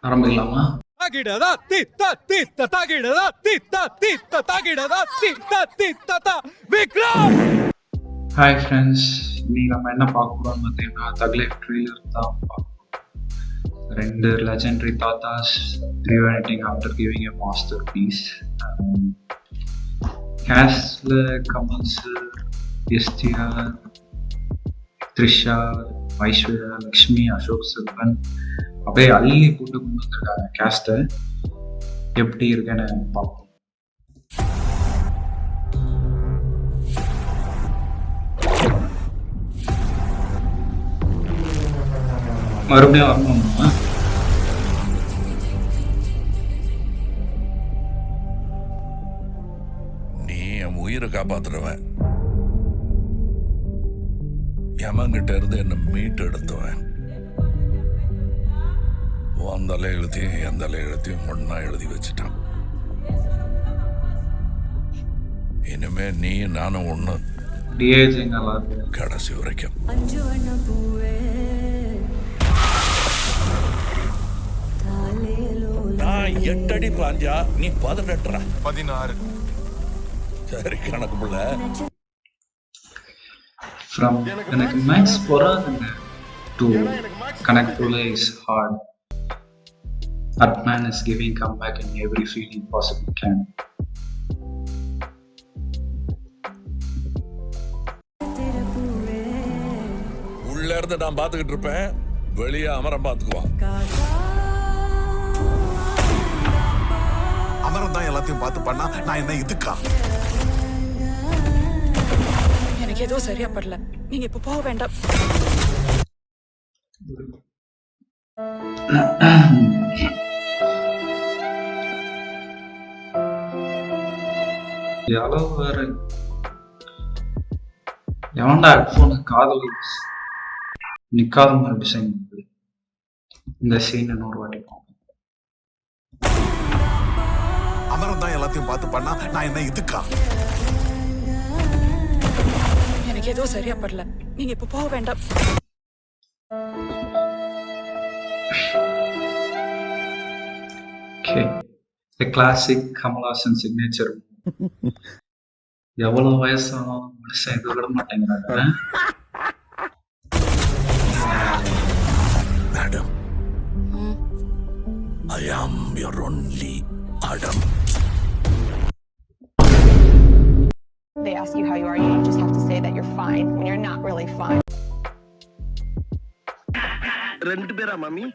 ஆரம்பிக்கலாமா? Hi friends, இன்னைக்கு நம்ம என்ன பார்க்க போறோம்னு பார்த்தீங்கன்னா தக் லைஃப் ட்ரெய்லர் தான் பார்க்க போறோம். 2 legendary தாத்தாஸ் reuniting after giving a masterpiece. கேஸ்ட்ல கமல் சார், எஸ்டிஆர், த்ரிஷா, ஐஸ்வர்யா, லக்ஷ்மி, அசோக் செல்வன் அப்படியே அள்ளி போட்டு கொண்டு வந்திருக்காங்க கேஸ்ட்டை. எப்படி இருக்குன்னு பார்ப்போம். மறுபடியும் வரணுமா? நீ என் உயிரை காப்பாத்துறவன், யமங்கிட்ட இருந்து என்ன மீட்டு எடுத்துவன். உன் தலை எழுத்தையும் என் தலை எழுத்தையும் ஒன்னா எழுதி வச்சுட்டான். இனிமே நீ நானும் ஒண்ணு, கடைசி வரைக்கும். நான் 8 அடி பாஞ்சா நீ 18, 16. சரி கணக்கு புள்ள. From எனக்கு மேக்ஸ் போறாதுங்க to connect புள்ள is hard. That man is giving comeback in every field he possibly can. உள்ள இருந்து நான் பாத்துக்கிட்டு இருப்பேன், வெளியே அமரம் பாத்துக்குவான். அமரம் தான் எல்லாத்தையும் பார்த்து பண்ணா நான் என்ன இதுக்கா? எனக்கு ஏதோ சரியா படல, நீங்க இப்ப போக வேண்டாம். வேற எவன்டா ஹெட்ஃபோனு காதல் நிக்காத மாதிரி டிசைன் பண்ணுது. இந்த சீன் இன்னொரு வாட்டி பார்ப்போம். அமரம் தான் எல்லாத்தையும் பார்த்து பண்ணா நான் என்ன இதுக்கா? எனக்கு ஏதோ சரியா படல, நீங்க இப்ப போக வேண்டாம். Okay, the classic Kamal Haasan signature. எவ்வளவு வயசானாலும் மனுஷன் இது விட மாட்டேங்கிறாங்க. Madam, I am your only Adam. They ask you how you are, you just have to say that you're fine when you're not really fine. ரெண்டு பேரா மாமி?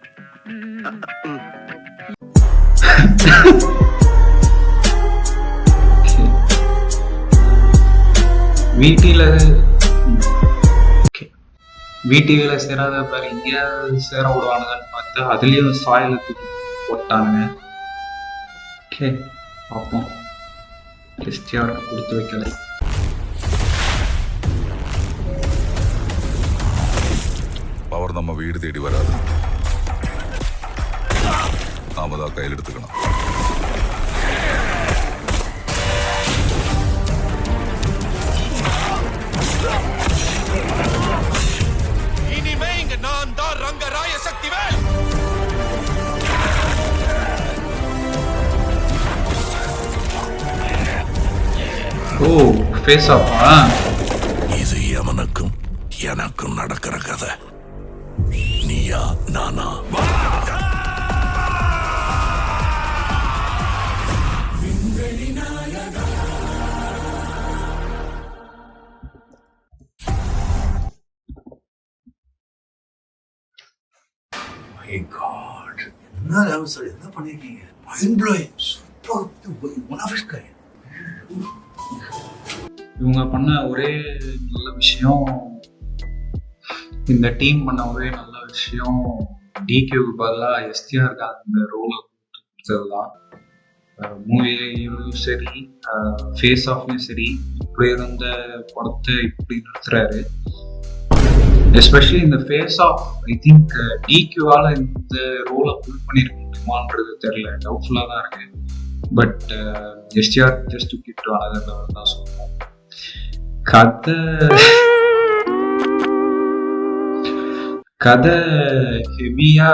வீட்டில சேராத பாரு எங்கேயாவது சேர விடுவானுங்கன்னு பார்த்தா அதுலயும் சாயலத்துக்கு போட்டானுங்க. ஓகே பார்ப்போம். கிறிஸ்டியாருக்கு கொடுத்து வைக்கல. பவர் நம்ம வீடு தேடி வராது, நாம தான் கையில் எடுத்துக்கணும். இனிமே இங்க நான் தான் ரங்கராய சக்திவேல். ஓ ஃபேஸ் ஆஃபா? இது யமனுக்கும் எனக்கும் நடக்கிற கதை. நீயா நானா? My God, என்ன பண்ணிருக்கீங்க? Mind blowing, super, one of its kind. இவங்க பண்ண ஒரே நல்ல விஷயம், இந்த டீம் பண்ண ஒரே நல்ல விஷயம் டிகேவுக்கு பதிலாக எஸ்டிஆருக்கு அந்த ரோலை கொடுத்ததுதான். மூவிலையும் சரி, ஃபேஸ் ஆஃப்லையும் சரி, இப்படி இருந்த படத்தை இப்படி நிறுத்துறாரு. எஸ்பெஷலி இந்த ஃபேஸ் ஆஃப், ஐ திங்க் டிக்யூவால இந்த ரோலை புல் பண்ணிருக்க முடியுமான்றது தெரியல, டவுட்ஃபுல்லாக தான் இருக்கு. But STR just took it to another level தான் சொல்லுவோம். கதை கதை ஹெவியா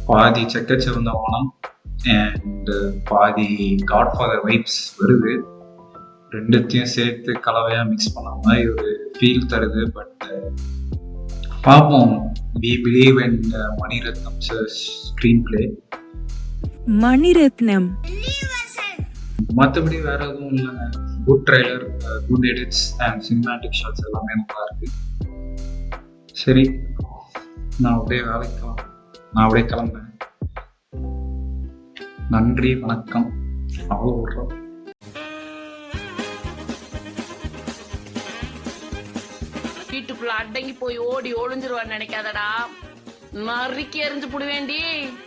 பாதி செக்கச்சிவந்த வானம் அண்ட் பாதி காட்ஃபாதர் வைப்ஸ் வருது. ரெண்டுத்தையும் சேர்த்து கலவையா மிக்ஸ் பண்ண மாதிரி ஒரு ஃபீல் தருது. பட் பார்ப்போம். We believe in Mani Ratnam screenplay. Mani Ratnam மற்றபடி வேற எதுவும் இல்லைங்க. Good trailer, good edits and cinematic shots எல்லாமே நல்லா இருக்கு. சரி, நான் அப்படியே கிளம்புறேன். நன்றி, வணக்கம். அவ்வளோ விட்றோம். வீட்டுக்குள்ள அடங்கி போய் ஓடி ஒளிஞ்சிருவான்னு நினைக்காதடா. நறுக்கி எறிஞ்சு புடுவேண்டி.